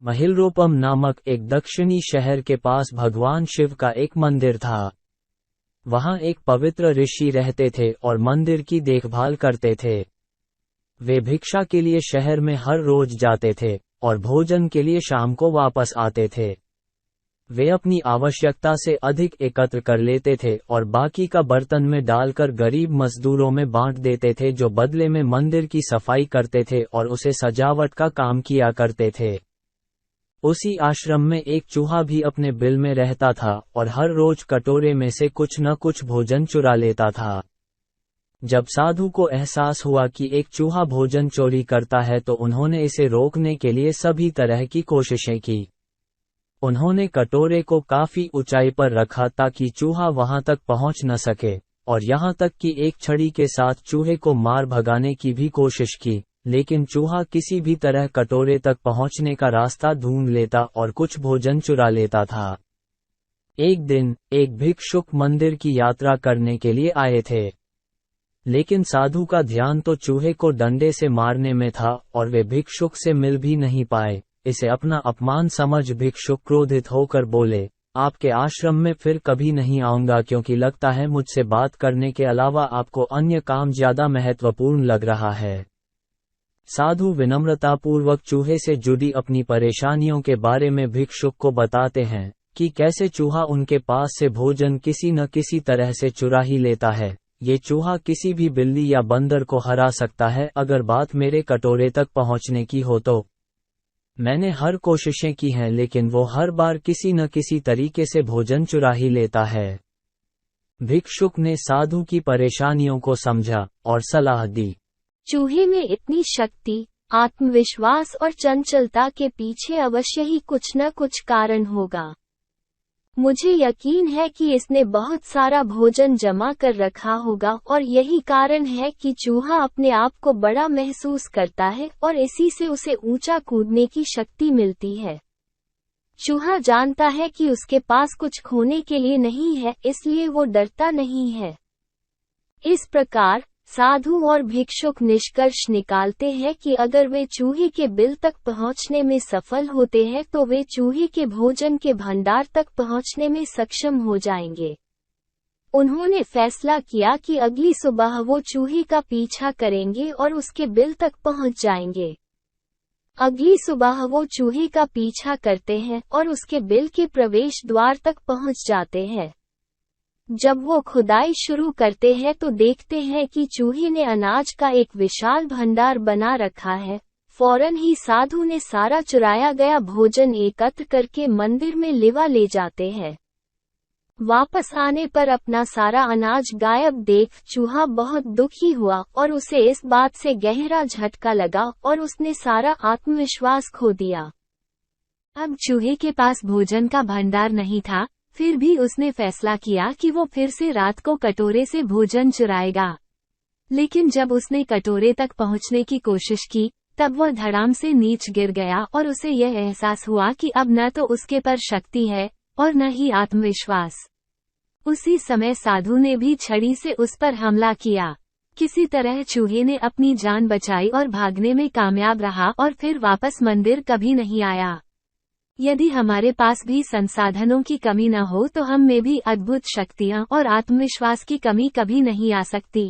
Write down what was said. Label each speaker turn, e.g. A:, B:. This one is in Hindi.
A: महिलरूपम नामक एक दक्षिणी शहर के पास भगवान शिव का एक मंदिर था। वहां एक पवित्र ऋषि रहते थे और मंदिर की देखभाल करते थे। वे भिक्षा के लिए शहर में हर रोज जाते थे और भोजन के लिए शाम को वापस आते थे। वे अपनी आवश्यकता से अधिक एकत्र कर लेते थे और बाकी का बर्तन में डालकर गरीब मजदूरों में बांट देते थे, जो बदले में मंदिर की सफाई करते थे और उसे सजावट का काम किया करते थे। उसी आश्रम में एक चूहा भी अपने बिल में रहता था और हर रोज कटोरे में से कुछ न कुछ भोजन चुरा लेता था। जब साधु को एहसास हुआ कि एक चूहा भोजन चोरी करता है तो उन्होंने इसे रोकने के लिए सभी तरह की कोशिशें की। उन्होंने कटोरे को काफी ऊंचाई पर रखा ताकि चूहा वहां तक पहुंच न सके, और यहां तक कि एक छड़ी के साथ चूहे को मार भगाने की भी कोशिश की, लेकिन चूहा किसी भी तरह कटोरे तक पहुंचने का रास्ता ढूंढ लेता और कुछ भोजन चुरा लेता था। एक दिन एक भिक्षुक मंदिर की यात्रा करने के लिए आए थे, लेकिन साधु का ध्यान तो चूहे को डंडे से मारने में था और वे भिक्षुक से मिल भी नहीं पाए। इसे अपना अपमान समझ भिक्षुक क्रोधित होकर बोले, आपके आश्रम में फिर कभी नहीं आऊंगा, क्योंकि लगता है मुझसे बात करने के अलावा आपको अन्य काम ज्यादा महत्वपूर्ण लग रहा है। साधु विनम्रतापूर्वक चूहे से जुड़ी अपनी परेशानियों के बारे में भिक्षुक को बताते हैं कि कैसे चूहा उनके पास से भोजन किसी न किसी तरह से चुरा ही लेता है। ये चूहा किसी भी बिल्ली या बंदर को हरा सकता है अगर बात मेरे कटोरे तक पहुंचने की हो तो। मैंने हर कोशिशें की हैं, लेकिन वो हर बार किसी न किसी तरीके से भोजन चुरा ही लेता है। भिक्षुक ने साधु की परेशानियों को समझा और सलाह दी।
B: चूहे में इतनी शक्ति, आत्मविश्वास और चंचलता के पीछे अवश्य ही कुछ न कुछ कारण होगा। मुझे यकीन है कि इसने बहुत सारा भोजन जमा कर रखा होगा और यही कारण है कि चूहा अपने आप को बड़ा महसूस करता है और इसी से उसे ऊंचा कूदने की शक्ति मिलती है। चूहा जानता है कि उसके पास कुछ खोने के लिए नहीं है, इसलिए वो डरता नहीं है। इस प्रकार साधु और भिक्षुक निष्कर्ष निकालते हैं कि अगर वे चूहे के बिल तक पहुंचने में सफल होते हैं तो वे चूहे के भोजन के भंडार तक पहुंचने में सक्षम हो जाएंगे। उन्होंने फैसला किया कि अगली सुबह वो चूहे का पीछा करेंगे और उसके बिल तक पहुंच जाएंगे। अगली सुबह वो चूहे का पीछा करते हैं और उसके बिल के प्रवेश द्वार तक पहुंच जाते हैं। जब वो खुदाई शुरू करते हैं तो देखते हैं कि चूहे ने अनाज का एक विशाल भंडार बना रखा है। फौरन ही साधु ने सारा चुराया गया भोजन एकत्र करके मंदिर में लिवा ले जाते हैं। वापस आने पर अपना सारा अनाज गायब देख चूहा बहुत दुखी हुआ और उसे इस बात से गहरा झटका लगा और उसने सारा आत्मविश्वास खो दिया। अब चूहे के पास भोजन का भंडार नहीं था, फिर भी उसने फैसला किया कि वो फिर से रात को कटोरे से भोजन चुराएगा। लेकिन जब उसने कटोरे तक पहुंचने की कोशिश की, तब वह धड़ाम से नीच गिर गया और उसे यह एहसास हुआ कि अब न तो उसके पर शक्ति है और न ही आत्मविश्वास। उसी समय साधु ने भी छड़ी से उस पर हमला किया। किसी तरह चूहे ने अपनी जान बचाई और भागने में कामयाब रहा और फिर वापस मंदिर कभी नहीं आया। यदि हमारे पास भी संसाधनों की कमी न हो तो हम में भी अद्भुत शक्तियां और आत्मविश्वास की कमी कभी नहीं आ सकती।